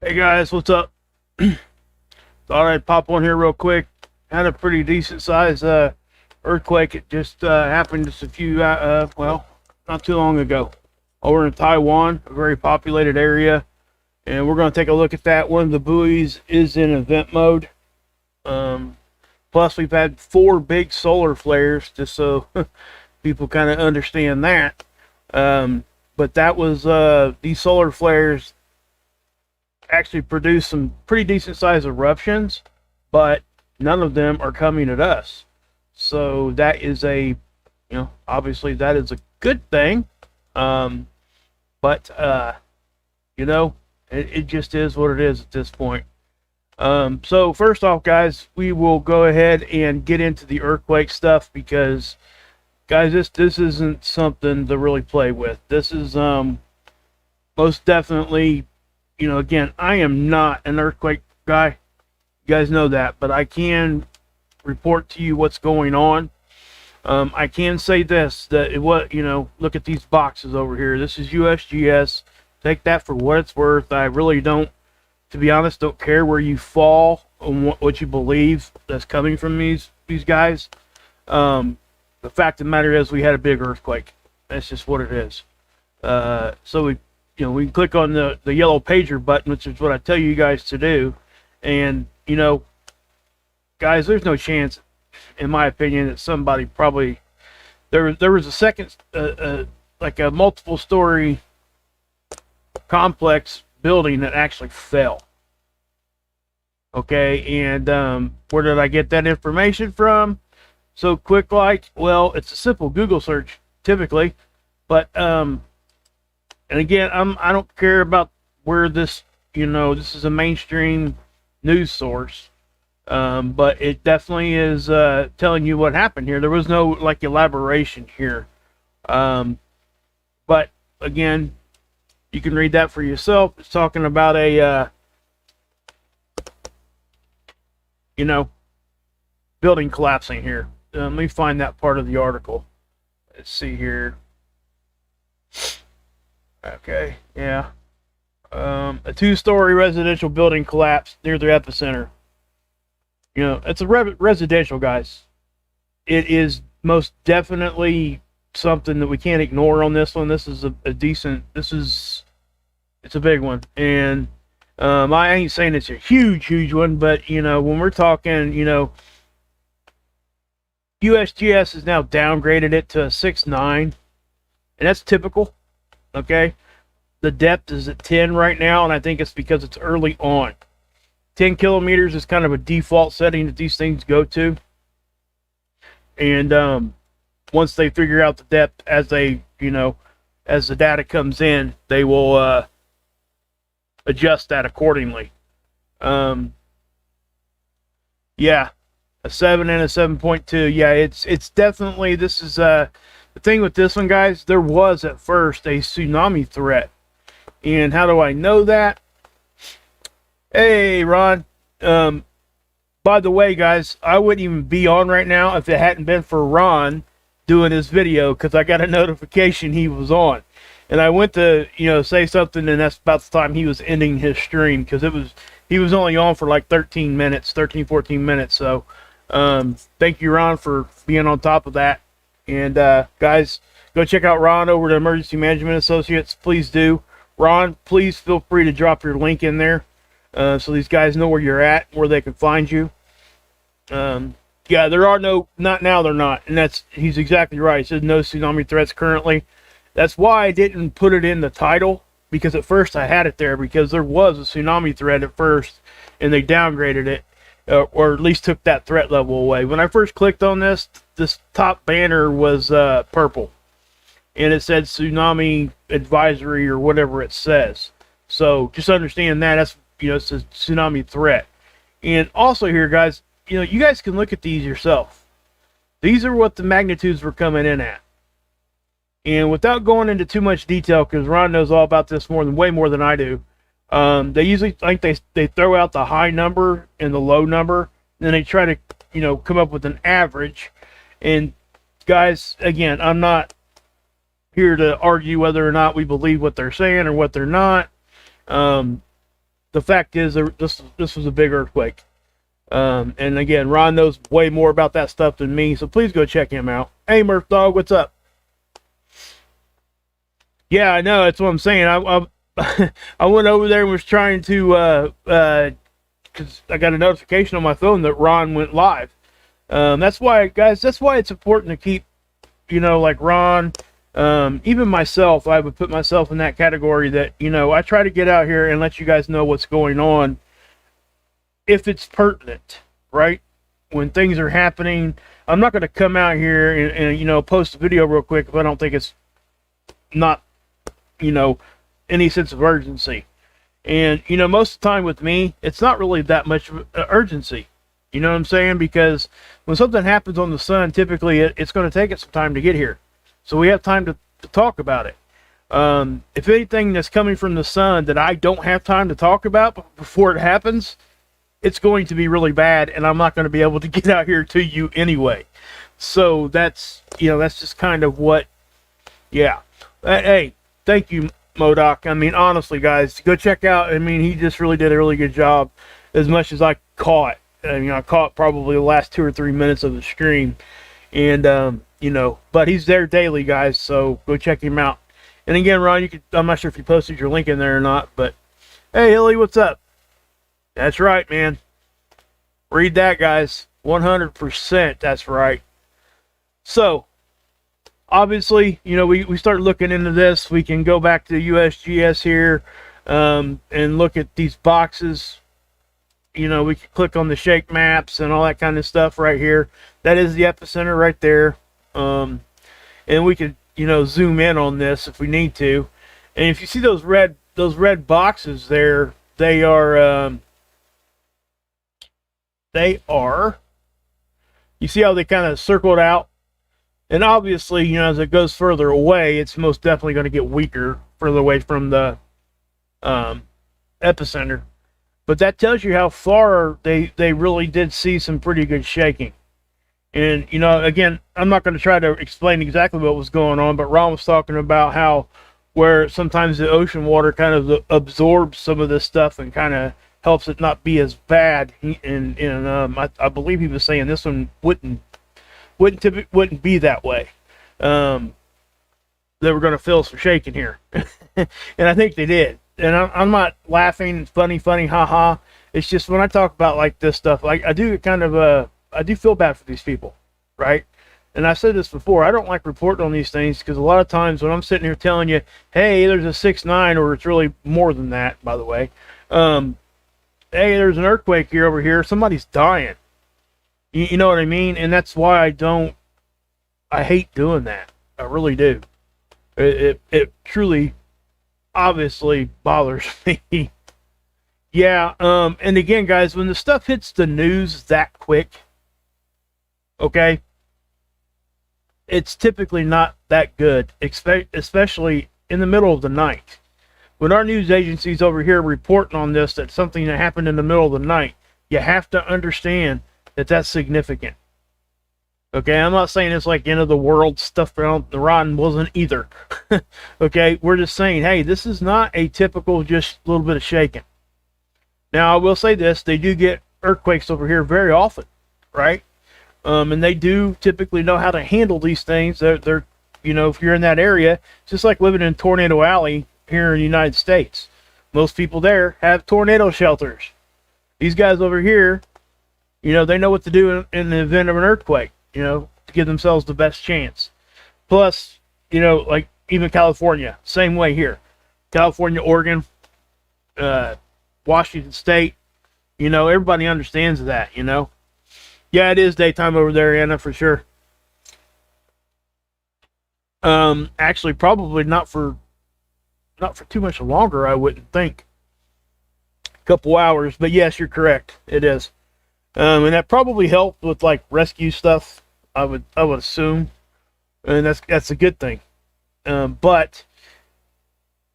Hey guys, what's up? Thought I'd pop on here real quick. Had a pretty decent size earthquake. It just happened just a few, well, not too long ago. Over in Taiwan, a very populated area. And we're going to take a look at that. One of the buoys is in event mode. Plus, we've had 4 big solar flares, just so people kind of understand that. But that was, these solar flares actually produced some pretty decent sized eruptions, but none of them are coming at us. So that is obviously that is a good thing. But it just is what it is at this point. So first off, guys, we will go ahead and get into the earthquake stuff because, guys, this isn't something to really play with. This is most definitely. Again, I am not an earthquake guy. You guys know that, but I can report to you what's going on. I can say this, that look at these boxes over here. This is USGS. Take that for what it's worth. I really don't, to be honest, don't care where you fall on what you believe that's coming from these guys. The fact of the matter is we had a big earthquake. That's just what it is. So we can click on the yellow pager button, which is what I tell you guys to do. And, guys, there's no chance, in my opinion, that somebody probably, there was a second, like a multiple story complex building that actually fell. Okay, and where did I get that information from? So quick, well, it's a simple Google search, typically, but, and again, I don't care about where this, this is a mainstream news source, but it definitely is telling you what happened here. There was no elaboration here, but again, you can read that for yourself. It's talking about a building collapsing here. Let me find that part of the article. Let's see here. Okay, yeah. A 2-story residential building collapsed near the epicenter. It's a residential, guys. It is most definitely something that we can't ignore on this one. This is it's a big one. And I ain't saying it's a huge one, but, when we're talking, USGS has now downgraded it to a 6.9, and that's typical. Okay, the depth is at 10 right now, and I think it's because it's early on. 10 kilometers is kind of a default setting that these things go to, and once they figure out the depth as as the data comes in, they will adjust that accordingly. Yeah, a 7 and a 7.2. Yeah, it's definitely, this is the thing with this one, guys, there was at first a tsunami threat. And how do I know that? Hey, Ron. By the way, guys, I wouldn't even be on right now if it hadn't been for Ron doing his video, because I got a notification he was on. And I went to, say something, and that's about the time he was ending his stream, because he was only on for like 13 minutes, 14 minutes. So, thank you, Ron, for being on top of that. And guys, go check out Ron over at Emergency Management Associates. Please do. Ron, please feel free to drop your link in there so these guys know where you're at, where they can find you. Yeah, there are not now, they're not. And he's exactly right. He says no tsunami threats currently. That's why I didn't put it in the title, because at first I had it there because there was a tsunami threat at first, and they downgraded it. Or at least took that threat level away. When I first clicked on this top banner was purple, and it said tsunami advisory or whatever it says. So just understand that's it's a tsunami threat. And also here, guys, you guys can look at these yourself. These are what the magnitudes were coming in at. And without going into too much detail, because Ron knows all about this way more than I do. They usually think they throw out the high number and the low number, and then they try to come up with an average. And guys, again, I'm not here to argue whether or not we believe what they're saying or what they're not. the fact is, this was a big earthquake. And again, Ron knows way more about that stuff than me, so please go check him out. Hey, Murph Dog, what's up? Yeah, I know. That's what I'm saying. I went over there and was trying to, because I got a notification on my phone that Ron went live. That's why, guys, that's why it's important to keep, like Ron, even myself, I would put myself in that category that, I try to get out here and let you guys know what's going on if it's pertinent, right? When things are happening, I'm not going to come out here and post a video real quick if I don't think it's not, any sense of urgency. And, most of the time with me, it's not really that much urgency. You know what I'm saying? Because when something happens on the sun, typically it's going to take it some time to get here. So we have time to talk about it. If anything that's coming from the sun that I don't have time to talk about before it happens, it's going to be really bad, and I'm not going to be able to get out here to you anyway. So that's, that's just kind of what, yeah. Hey, thank you, MODOK. I mean, honestly, guys, go check out. I mean, he just really did a really good job as much as I caught. I caught probably the last 2 or 3 minutes of the stream. And, but he's there daily, guys, so go check him out. And again, Ron, I'm not sure if you posted your link in there or not, but hey, Hilly, what's up? That's right, man. Read that, guys. 100%, that's right. So, obviously, we start looking into this. We can go back to USGS here and look at these boxes. We can click on the shake maps and all that kind of stuff right here. That is the epicenter right there. And we could, zoom in on this if we need to. And if you see those red boxes there, they are, you see how they kind of circled out? And obviously, as it goes further away, it's most definitely going to get weaker further away from the epicenter. But that tells you how far they really did see some pretty good shaking. And, again, I'm not going to try to explain exactly what was going on, but Ron was talking about how where sometimes the ocean water kind of absorbs some of this stuff and kind of helps it not be as bad. And I believe he was saying this one wouldn't be that way. They were going to feel some shaking here. And I think they did. And I'm not laughing, funny, haha. It's just when I talk about like this stuff, like I do feel bad for these people, right? And I've said this before, I don't like reporting on these things because a lot of times when I'm sitting here telling you, hey, there's a 6.9, or it's really more than that, by the way. Hey, there's an earthquake here over here. Somebody's dying. You know what I mean? And that's why I hate doing that. I really do. It truly, obviously bothers me. Yeah, and again, guys, when the stuff hits the news that quick, okay, it's typically not that good, especially in the middle of the night. When our news agencies over here reporting on this, that something that happened in the middle of the night, you have to understand that that's significant. Okay, I'm not saying it's like end of the world stuff. The Ron wasn't either. Okay, we're just saying, hey, this is not a typical just a little bit of shaking. Now, I will say this, they do get earthquakes over here very often, right? And they do typically know how to handle these things. They're if you're in that area, it's just like living in Tornado Alley here in the United States. Most people there have tornado shelters. These guys over here, they know what to do in the event of an earthquake, to give themselves the best chance. Plus, like even California, same way here. California, Oregon, Washington State, everybody understands that, Yeah, it is daytime over there, Anna, for sure. Actually, probably not for too much longer, I wouldn't think. A couple hours, but yes, you're correct. It is. And that probably helped with like rescue stuff, I would assume. And that's a good thing. But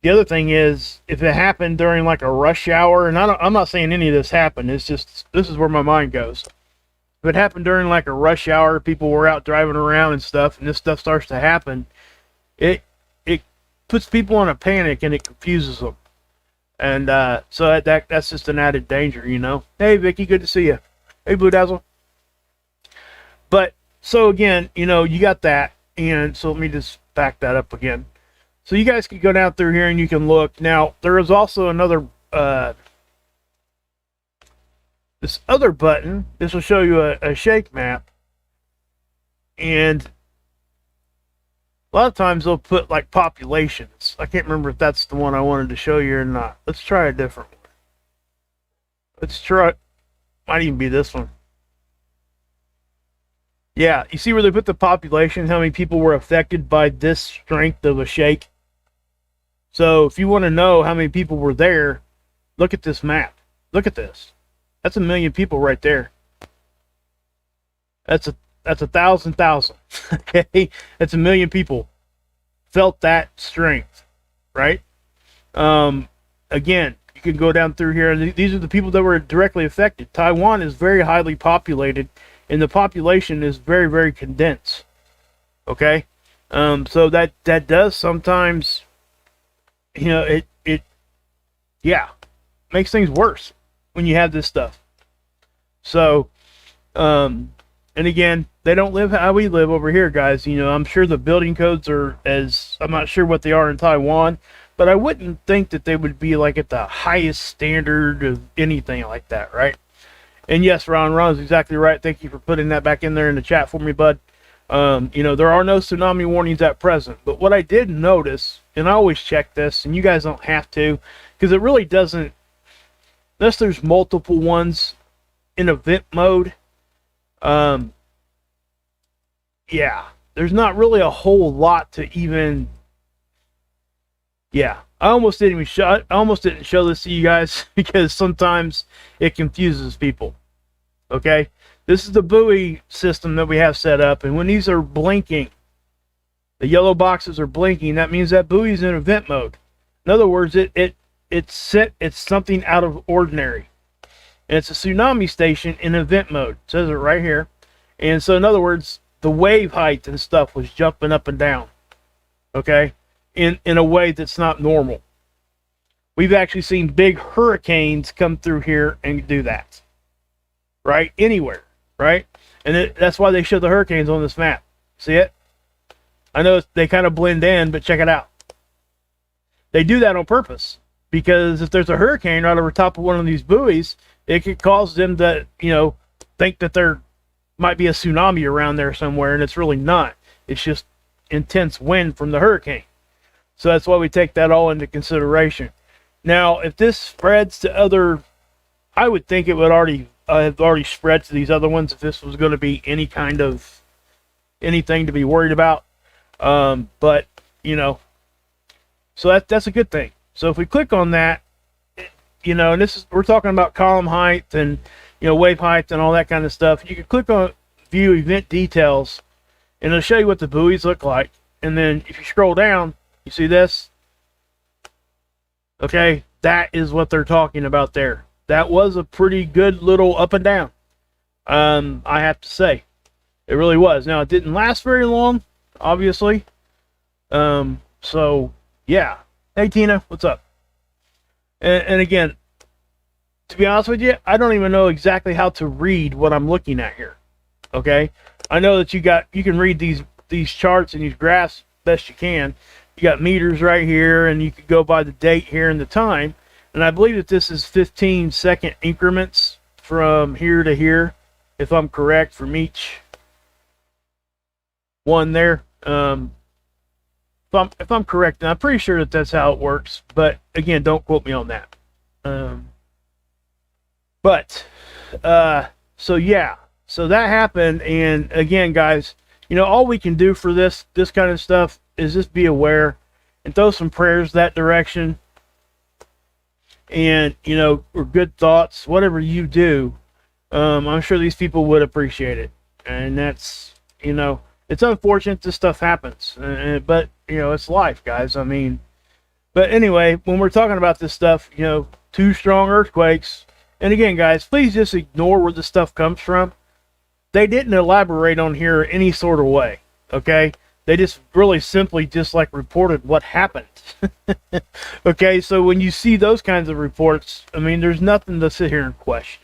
the other thing is, if it happened during like a rush hour, and I'm not saying any of this happened, it's just, this is where my mind goes. If it happened during like a rush hour, people were out driving around and stuff, and this stuff starts to happen, it puts people in a panic and it confuses them. And so that's just an added danger, you know. Hey, Vicky, good to see you. Hey, Blue Dazzle. But so again, you know, you got that, and so let me just back that up again. So you guys can go down through here and you can look. Now there is also another this other button. This will show you a shake map, and a lot of times they'll put like populations. I can't remember if that's the one I wanted to show you or not. Let's try a different one. Let's try, might even be this one. Yeah, you see where they put the population, how many people were affected by this strength of a shake? So if you want to know how many people were there, look at this map. Look at this. That's 1 million people right there. That's 1,000. Okay, that's 1 million people felt that strength, right? Again, you can go down through here. These are the people that were directly affected. Taiwan is very highly populated, and the population is very, very condensed. Okay, so that does sometimes, you know, it makes things worse when you have this stuff. So, and again, they don't live how we live over here, guys. You know, I'm sure the building codes are I'm not sure what they are in Taiwan, but I wouldn't think that they would be like at the highest standard of anything like that, right? And yes, Ron's exactly right. Thank you for putting that back in there in the chat for me, bud. You know, there are no tsunami warnings at present, but what I did notice, and I always check this, and you guys don't have to, because it really doesn't, unless there's multiple ones in event mode, yeah, there's not really a whole lot to even, yeah, I almost didn't show this to you guys because sometimes it confuses people. Okay, this is the buoy system that we have set up, and when these are blinking, the yellow boxes are blinking, that means that buoy's in event mode. In other words, it's something out of ordinary, and it's a tsunami station in event mode. It says it right here. And so in other words, the wave height and stuff was jumping up and down, okay, in a way that's not normal. We've actually seen big hurricanes come through here and do that, right? Anywhere, right? And that's why they show the hurricanes on this map. See it? I know they kind of blend in, but check it out. They do that on purpose, because if there's a hurricane right over top of one of these buoys, it could cause them to, you know, think that there might be a tsunami around there somewhere, and it's really not. It's just intense wind from the hurricane. So that's why we take that all into consideration. Now, if this spreads to other, I would think it would have already spread to these other ones if this was going to be any kind of anything to be worried about. But you know, so that's a good thing. So if we click on that, you know, and we're talking about column height and, you know, wave height and all that kind of stuff. You can click on view event details, and it'll show you what the buoys look like. And then if you scroll down, you see this. Okay, that is what they're talking about there. That was a pretty good little up and down. I have to say, it really was. Now, it didn't last very long, obviously. So yeah. Hey Tina, what's up? And again, to be honest with you, I don't even know exactly how to read what I'm looking at here. Okay, I know that you can read these charts and these graphs best you can. You got meters right here, and you could go by the date here and the time. And I believe that this is 15-second increments from here to here, if I'm correct, from each one there. If I'm correct, and I'm pretty sure that that's how it works, but again, don't quote me on that. So yeah, so that happened, and again, guys, you know, all we can do for this kind of stuff is just be aware and throw some prayers that direction, and, you know, or good thoughts, whatever you do. I'm sure these people would appreciate it, and that's, you know, it's unfortunate this stuff happens, but, you know, it's life, guys. I mean, but anyway, when we're talking about this stuff, you know, 2 strong earthquakes, and again, guys, please just ignore where the stuff comes from. They didn't elaborate on here any sort of way, okay? They just really simply just like reported what happened. Okay, so when you see those kinds of reports, I mean, there's nothing to sit here and question.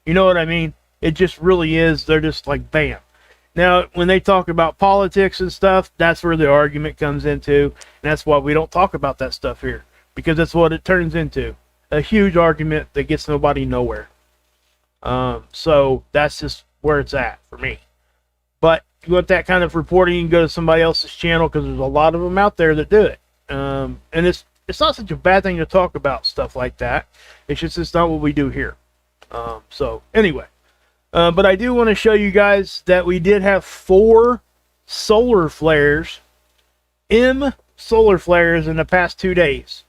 You know what I mean? It just really is. They're just like, bam. Now, when they talk about politics and stuff, that's where the argument comes into. And that's why we don't talk about that stuff here. Because that's what it turns into. A huge argument that gets nobody nowhere. So that's just where it's at for me. But if you want that kind of reporting, you can go to somebody else's channel, because there's a lot of them out there that do it. And it's not such a bad thing to talk about stuff like that. It's just it's not what we do here. So anyway, but I do want to show you guys that we did have 4 solar flares, solar flares in the past 2 days.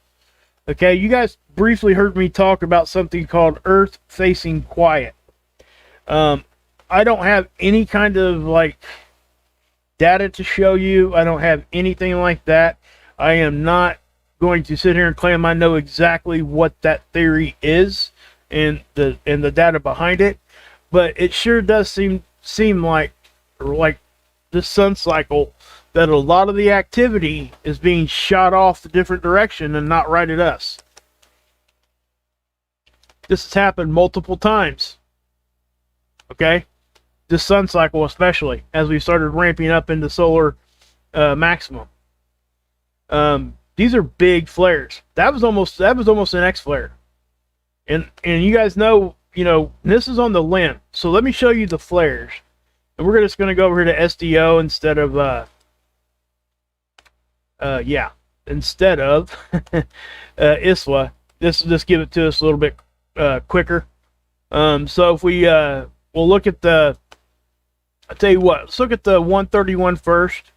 Okay, you guys briefly heard me talk about something called Earth facing quiet. I don't have any kind of like data to show you. I don't have anything like that. I am not going to sit here and claim I know exactly what that theory is and the data behind it, but it sure does seem like this sun cycle, that a lot of the activity is being shot off a different direction and not right at us. This has happened multiple times. Okay? This sun cycle especially, as we started ramping up into solar maximum. These are big flares. That was almost an X flare. And you guys know, this is on the limb. So let me show you the flares. And we're just going to go over here to SDO instead of instead of ISWA. This will just give it to us a little bit quicker. So if we we'll look at I'll tell you what, let's look at the 131 first,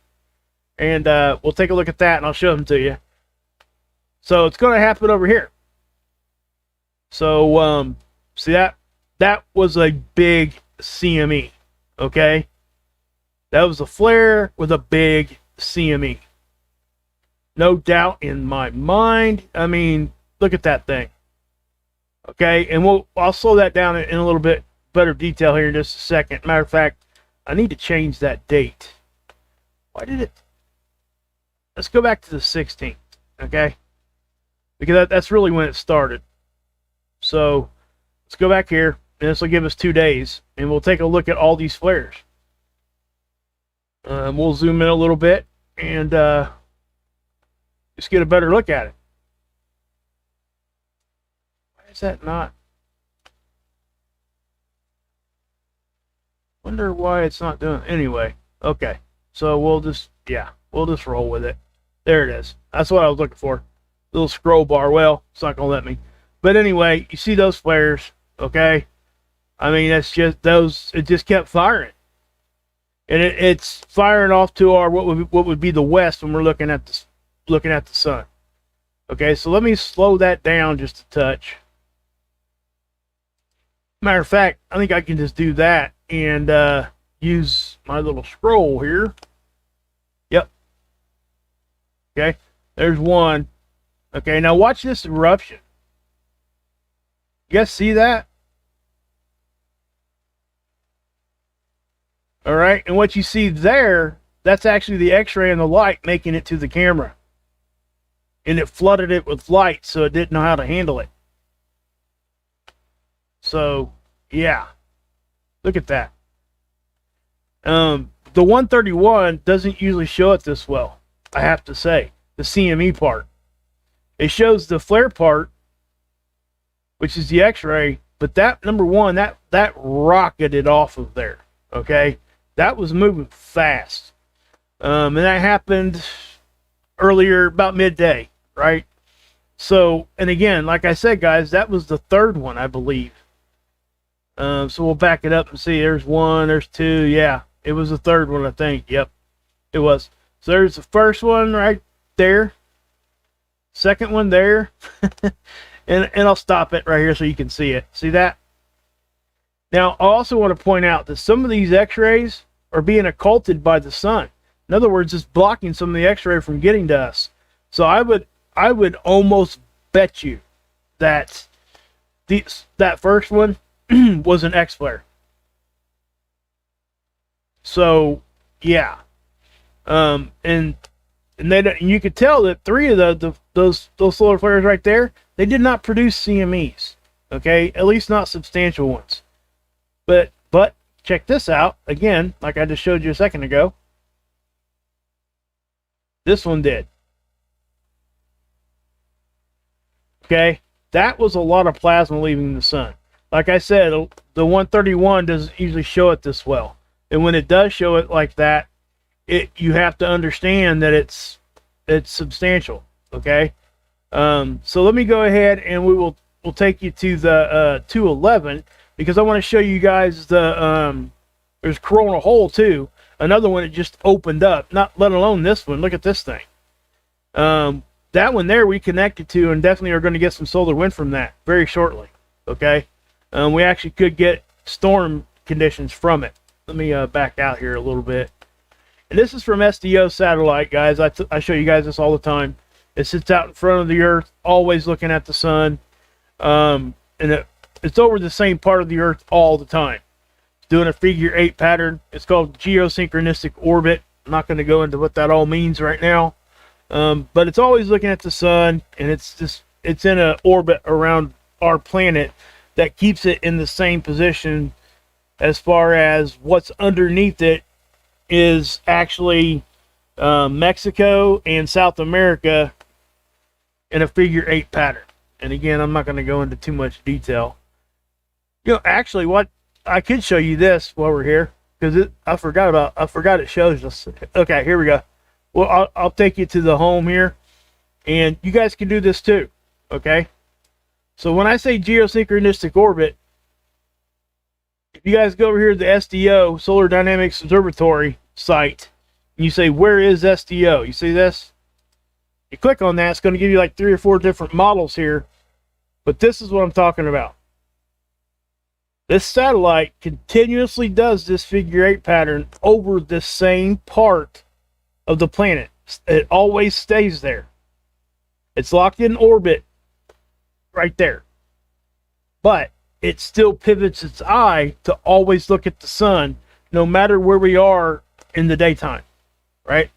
and we'll take a look at that, and I'll show them to you. So it's going to happen over here. So see that was a big CME. Okay, that was a flare with a big CME. No doubt in my mind. I mean, look at that thing. Okay, and I'll slow that down in a little bit better detail here in just a second. Matter of fact, I need to change that date. Why did it? Let's go back to the 16th. Okay, because that's really when it started. So let's go back here, and this will give us 2 days, and we'll take a look at all these flares. We'll zoom in a little bit and just get a better look at it. Why is that not? Wonder why it's not doing. Anyway, okay. So we'll just roll with it. There it is. That's what I was looking for. Little scroll bar. Well, it's not gonna let me. But anyway, you see those flares, okay? I mean, that's just those. It just kept firing, and it's firing off to our what would be the west when we're looking at the sun. Okay, so let me slow that down just a touch. Matter of fact, I think I can just do that and use my little scroll here. Yep. Okay, there's one. Okay, now watch this eruption. You guys see that? All right, and what you see there, that's actually the X-ray and the light making it to the camera. And it flooded it with light, so it didn't know how to handle it. So, yeah. Look at that. The 131 doesn't usually show it this well, I have to say. The CME part. It shows the flare part, which is the X-ray, but that, number one, that rocketed off of there, okay? That was moving fast. And that happened earlier, about midday, right? So, and again, like I said, guys, that was the third one, I believe. So we'll back it up and see. There's one, there's two. Yeah, it was the third one, I think. Yep, it was. So there's the first one right there. Second one there. and I'll stop it right here so you can see it. See that? Now, I also want to point out that some of these X-rays are being occulted by the sun. In other words, it's blocking some of the X-ray from getting to us. So I would almost bet you that that first one was an X flare. So yeah, And you could tell that three of those solar flares right there, they did not produce CMEs. Okay, at least not substantial ones. But check this out again, like I just showed you a second ago. This one did. Okay, that was a lot of plasma leaving the sun. Like I said, the 131 doesn't usually show it this well, and when it does show it like that, you have to understand that it's substantial. Okay, so let me go ahead and we'll take you to the 211, because I want to show you guys the there's coronal hole too, another one that just opened up. Not let alone this one. Look at this thing. That one there we connected to, and definitely are going to get some solar wind from that very shortly. Okay, we actually could get storm conditions from it. Let me back out here a little bit. And this is from SDO satellite, guys. I show you guys this all the time. It sits out in front of the Earth, always looking at the sun, and it's over the same part of the Earth all the time. It's doing a figure 8 pattern. It's called geosynchronistic orbit. I'm not going to go into what that all means right now. But it's always looking at the sun, and it's in an orbit around our planet that keeps it in the same position. As far as what's underneath it is actually Mexico and South America in a figure 8 pattern. And again, I'm not going to go into too much detail. Actually, what I could show you this while we're here, because I forgot it shows us. Okay, here we go. Well, I'll take you to the home here, and you guys can do this too. Okay, so when I say geosynchronistic orbit, if you guys go over here to the SDO Solar Dynamics Observatory site, and you say, where is SDO? You see this? You click on that, it's going to give you like 3 or 4 different models here, but this is what I'm talking about. This satellite continuously does this figure 8 pattern over the same part of the planet. It always stays there. It's locked in orbit right there. But it still pivots its eye to always look at the sun, no matter where we are in the daytime. Right?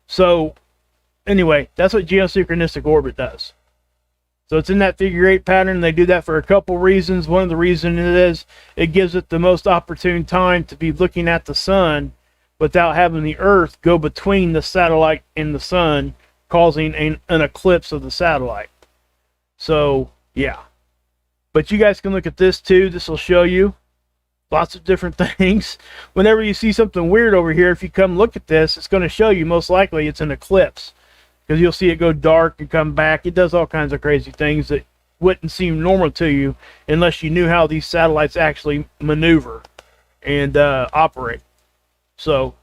So, anyway, that's what geosynchronistic orbit does. So it's in that figure 8 pattern. They do that for a couple reasons. One of the reasons is it gives it the most opportune time to be looking at the sun without having the Earth go between the satellite and the sun, causing an eclipse of the satellite. So, yeah. But you guys can look at this too. This will show you lots of different things. Whenever you see something weird over here, if you come look at this, it's going to show you most likely it's an eclipse, because you'll see it go dark and come back. It does all kinds of crazy things that wouldn't seem normal to you unless you knew how these satellites actually maneuver and operate. So,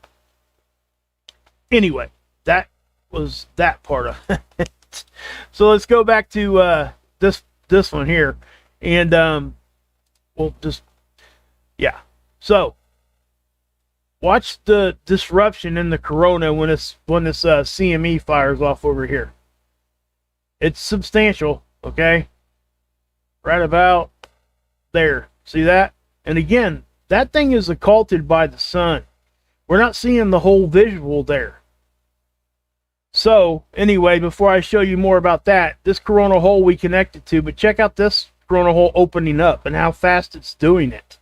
anyway, that was that part of it. So let's go back to this one here, and we'll just, yeah. So watch the disruption in the corona when this CME fires off over here. It's substantial, okay? Right about there. See that? And again, that thing is occulted by the sun. We're not seeing the whole visual there. So, anyway, before I show you more about that, this coronal hole we connected to, but check out this coronal hole opening up and how fast it's doing it.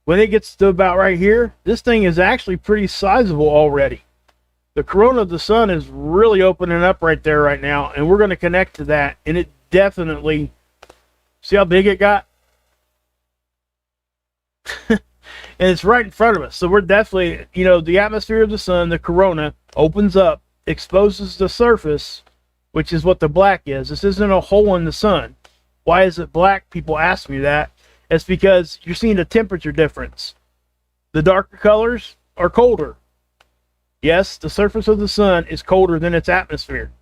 When it gets to about right here, this thing is actually pretty sizable already. The corona of the sun is really opening up right there right now, and we're going to connect to that, and it definitely, see how big it got? And it's right in front of us. So we're definitely, the atmosphere of the sun, the corona, opens up, exposes the surface, which is what the black is. This isn't a hole in the sun. Why is it black? People ask me that. It's because you're seeing a temperature difference. The darker colors are colder. Yes, the surface of the sun is colder than its atmosphere.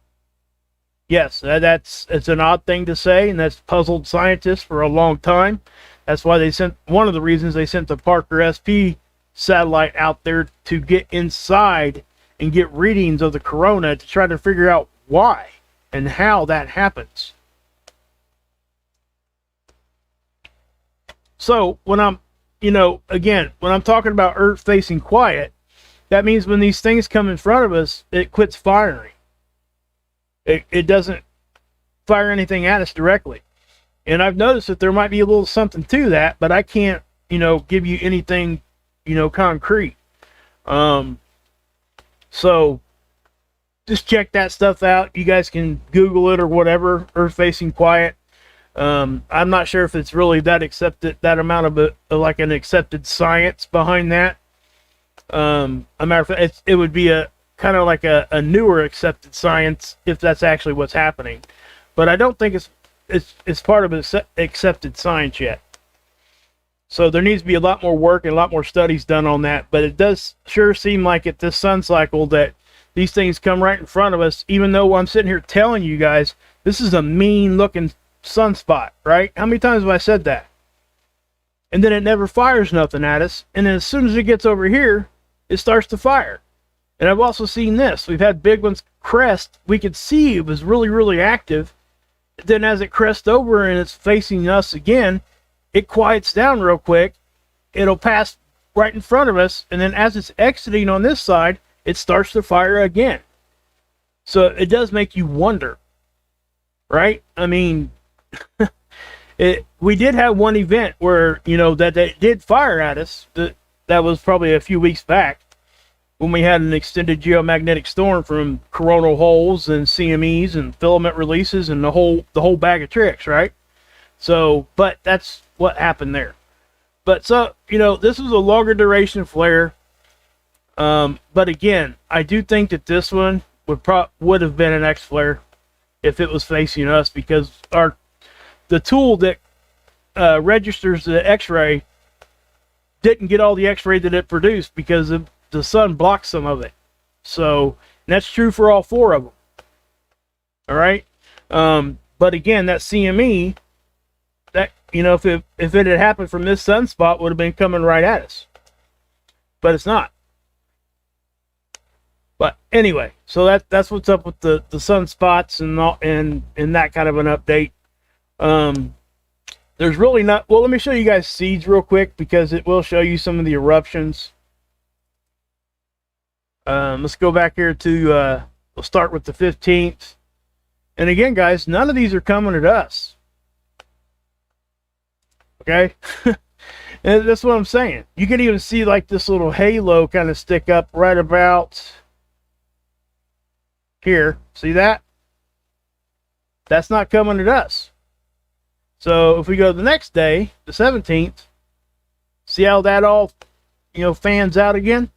Yes, it's an odd thing to say, and that's puzzled scientists for a long time. That's why one of the reasons they sent the Parker SP satellite out there to get inside and get readings of the corona to try to figure out why and how that happens. So when I'm, when I'm talking about Earth facing quiet, that means when these things come in front of us, it quits firing. It doesn't fire anything at us directly. And I've noticed that there might be a little something to that, but I can't, give you anything, concrete. So just check that stuff out. You guys can Google it or whatever, Earth facing quiet. I'm not sure if it's really that amount of like an accepted science behind that. A matter of fact, it would be a kind of like a newer accepted science if that's actually what's happening. But I don't think it's part of an accepted science yet. So there needs to be a lot more work and a lot more studies done on that. But it does sure seem like at this sun cycle that these things come right in front of us, even though I'm sitting here telling you guys this is a mean looking sunspot, right? How many times have I said that? And then it never fires nothing at us. And then as soon as it gets over here, it starts to fire. And I've also seen this. We've had big ones crest. We could see it was really, really active. Then as it crests over and it's facing us again, it quiets down real quick. It'll pass right in front of us. And then as it's exiting on this side, it starts to fire again. So it does make you wonder, right? I mean, we did have one event where, that it did fire at us. That was probably a few weeks back when we had an extended geomagnetic storm from coronal holes and CMEs and filament releases and the whole bag of tricks, right? So, but that's what happened there. But so, this was a longer duration flare. But again, I do think that this one would have been an X flare if it was facing us, because the tool that registers the X-ray didn't get all the X-ray that it produced because the sun blocked some of it. So that's true for all four of them. All right. But again, that CME, that if it had happened from this sunspot, would have been coming right at us. But it's not. But anyway, so that's what's up with the sunspots and that kind of an update. There's really not. Well, let me show you guys seeds real quick because it will show you some of the eruptions. Let's go back here to. We'll start with the 15th. And again, guys, none of these are coming at us. Okay, and that's what I'm saying. You can even see like this little halo kind of stick up right about here. See that? That's not coming at us. So if we go to the next day, the 17th, see how that all, fans out again?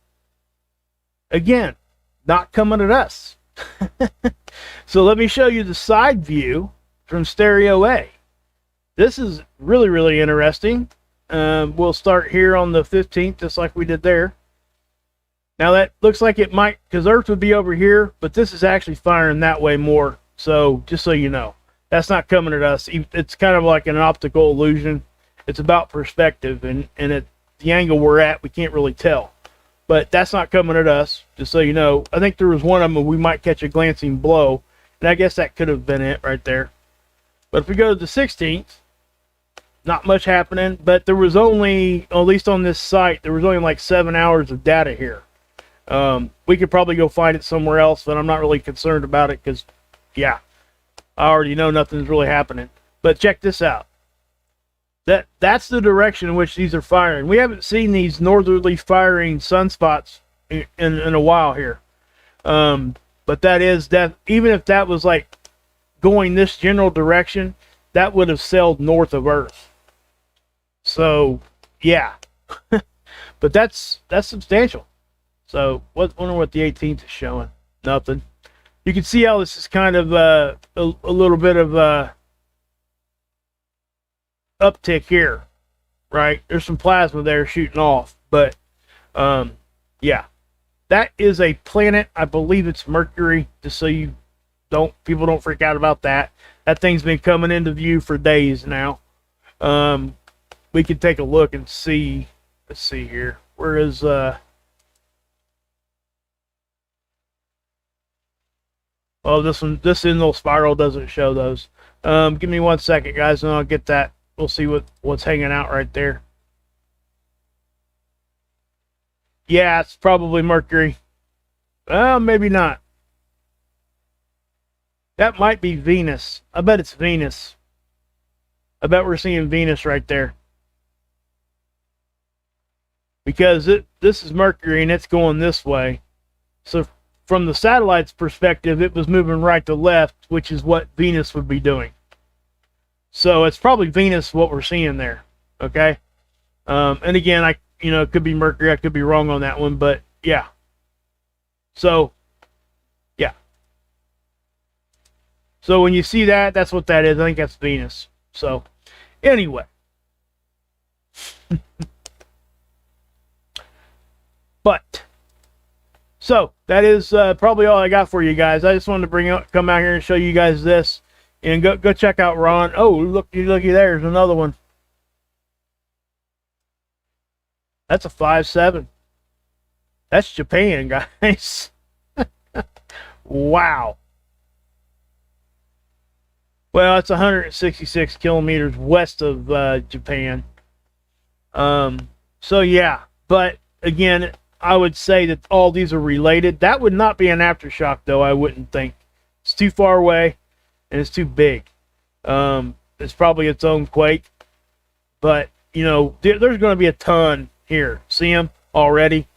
Again, not coming at us. So let me show you the side view from stereo A. This is really, really interesting. We'll start here on the 15th, just like we did there. Now that looks like it might, because Earth would be over here, but this is actually firing that way more. So just so you know, that's not coming at us. It's kind of like an optical illusion. It's about perspective, and at the angle we're at, we can't really tell. But that's not coming at us, just so you know. I think there was one of them we might catch a glancing blow, and I guess that could have been it right there. But if we go to the 16th, not much happening, but there was only, at least on this site, there was only like 7 hours of data here. We could probably go find it somewhere else, but I'm not really concerned about it because, yeah, I already know nothing's really happening. But check this out. That's the direction in which these are firing. We haven't seen these northerly firing sunspots in a while here. But that is that, even if that was like going this general direction, that would have sailed north of Earth. So yeah. But that's substantial. So wonder what the 18th is showing. Nothing. You can see how this is kind of a little bit of uptick here, right? There's some plasma there shooting off, but yeah, that is a planet. I believe it's Mercury, just so people don't freak out about that. That thing's been coming into view for days now. We can take a look and see. Let's see here. Where is oh, this little spiral doesn't show those. Give me 1 second, guys, and I'll get that. We'll see what's hanging out right there. Yeah, it's probably Mercury. Well, maybe not. That might be Venus. I bet it's Venus. I bet we're seeing Venus right there. Because this is Mercury and it's going this way. So from the satellite's perspective, it was moving right to left, which is what Venus would be doing. So it's probably Venus what we're seeing there. Okay. And again, it could be Mercury. I could be wrong on that one, but yeah. So, yeah. So when you see that, that's what that is. I think that's Venus. So, anyway. But, so that is probably all I got for you guys. I just wanted to come out here and show you guys this, and go check out Ron. Oh, looky there's another one. That's a 5.7. That's Japan, guys. Wow. Well, it's 166 kilometers west of Japan. So yeah, but again, I would say that all these are related. That would not be an aftershock, though. I wouldn't think. It's too far away, and it's too big. It's probably its own quake, but there's going to be a ton here. See them already?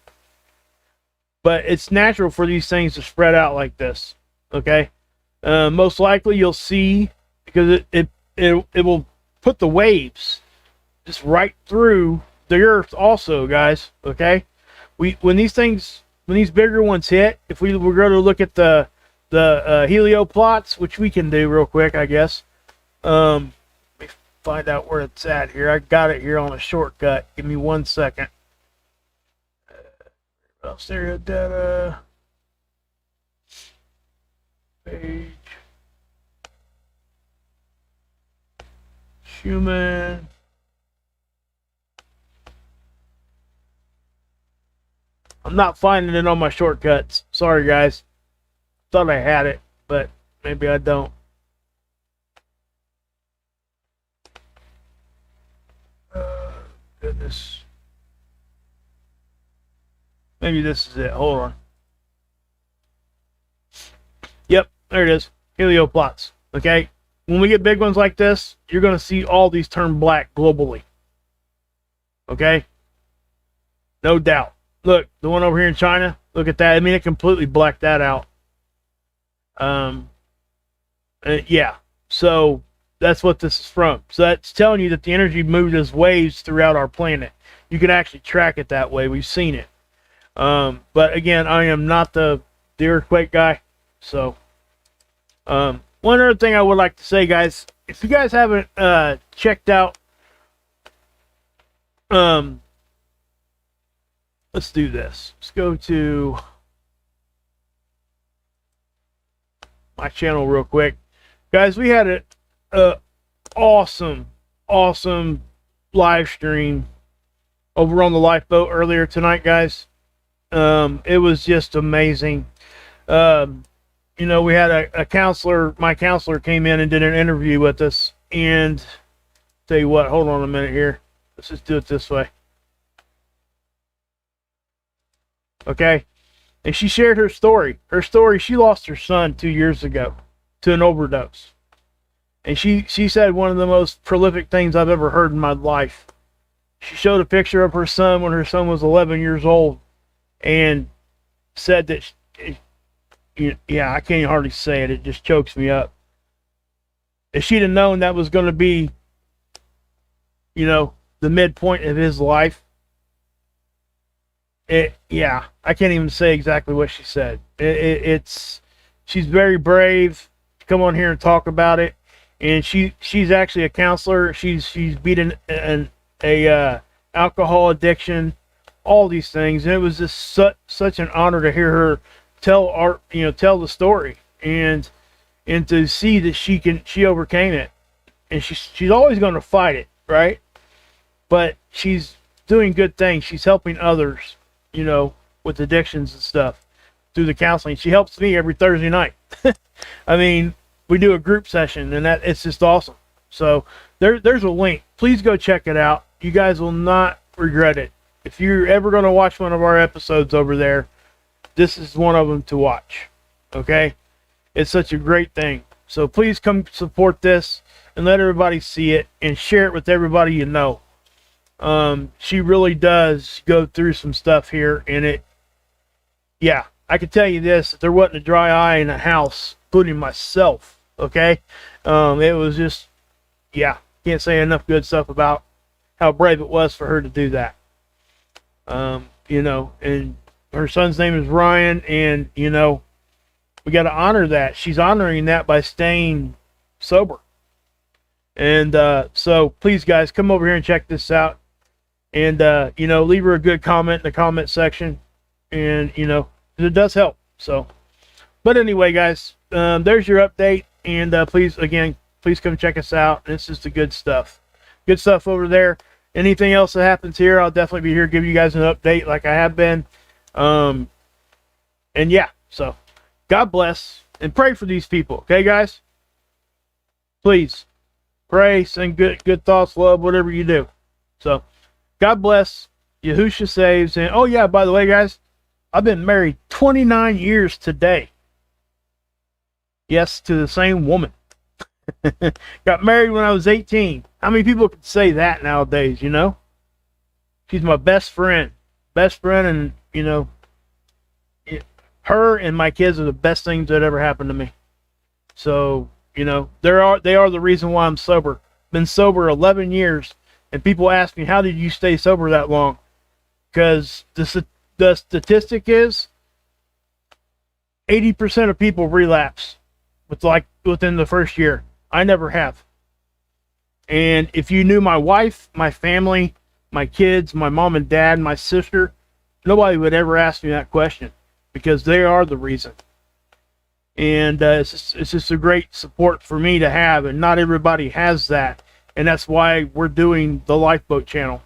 But it's natural for these things to spread out like this. Okay, most likely you'll see, because it will put the waves just right through the Earth, also, guys. Okay, when these bigger ones hit, if we were going to look at the helioplots, which we can do real quick, I guess. Let me find out where it's at here. I got it here on a shortcut. Give me 1 second. Stereo data page, Schumann. I'm not finding it on my shortcuts. Sorry, guys. Thought I had it, but maybe I don't. Goodness. Maybe this is it. Hold on. Yep, there it is. Helioplots. Okay? When we get big ones like this, you're going to see all these turn black globally. Okay? No doubt. Look, the one over here in China, look at that. I mean, it completely blacked that out. Yeah. So, that's what this is from. So, that's telling you that the energy moved as waves throughout our planet. You can actually track it that way. We've seen it. But again, I am not the earthquake guy. So, one other thing I would like to say, guys, if you guys haven't checked out, let's do this. Let's go to my channel real quick, guys. We had a awesome live stream over on the lifeboat earlier tonight, guys. It was just amazing. We had a counselor. My counselor came in and did an interview with us. And tell you what, hold on a minute here. Let's just do it this way. Okay. And she shared her story. Her story, she lost her son 2 years ago to an overdose. And she said one of the most prolific things I've ever heard in my life. She showed a picture of her son when her son was 11 years old. And said that, I can't hardly say it. It just chokes me up. If she'd have known that was going to be, the midpoint of his life, I can't even say exactly what she said. She's very brave to come on here and talk about it. And she's actually a counselor. She's beaten a alcohol addiction. All these things, and it was just such an honor to hear her tell the story, and to see that she overcame it, and she's always going to fight it, right? But she's doing good things. She's helping others, with addictions and stuff through the counseling. She helps me every Thursday night. I mean, we do a group session, and it's just awesome. So there's a link. Please go check it out. You guys will not regret it. If you're ever going to watch one of our episodes over there, this is one of them to watch. Okay? It's such a great thing. So please come support this and let everybody see it and share it with everybody you know. She really does go through some stuff here, and yeah, I can tell you this, if there wasn't a dry eye in the house, including myself, okay? It was just, yeah, can't say enough good stuff about how brave it was for her to do that. You know, and her son's name is Ryan, and, you know, we got to honor that. She's honoring that by staying sober. And so please, guys, come over here and check this out. And, you know, leave her a good comment in the comment section. And, you know, it does help. So, but anyway, guys, there's your update. And please, again, please come check us out. This is the good stuff. Good stuff over there. Anything else that happens here, I'll definitely be here to give you guys an update like I have been. And yeah, so God bless and pray for these people. Okay, guys? Please pray, send good thoughts, love, whatever you do. So God bless. Yahusha saves. And oh yeah, by the way, guys, I've been married 29 years today. Yes, to the same woman. Got married when I was 18. How many people could say that nowadays, you know? She's my best friend. Best friend, and, you know, her and my kids are the best things that ever happened to me. So, you know, they are the reason why I'm sober. Been sober 11 years, and people ask me, how did you stay sober that long? Because the statistic is 80% of people relapse within the first year. I never have. And if you knew my wife, my family, my kids, my mom and dad, my sister, nobody would ever ask me that question, because they are the reason. And it's just a great support for me to have, and not everybody has that. And that's why we're doing the Lifeboat channel.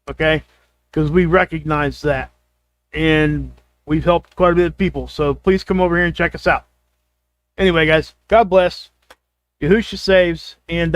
Okay? Because we recognize that. And we've helped quite a bit of people. So please come over here and check us out. Anyway, guys, God bless. Yahusha saves. And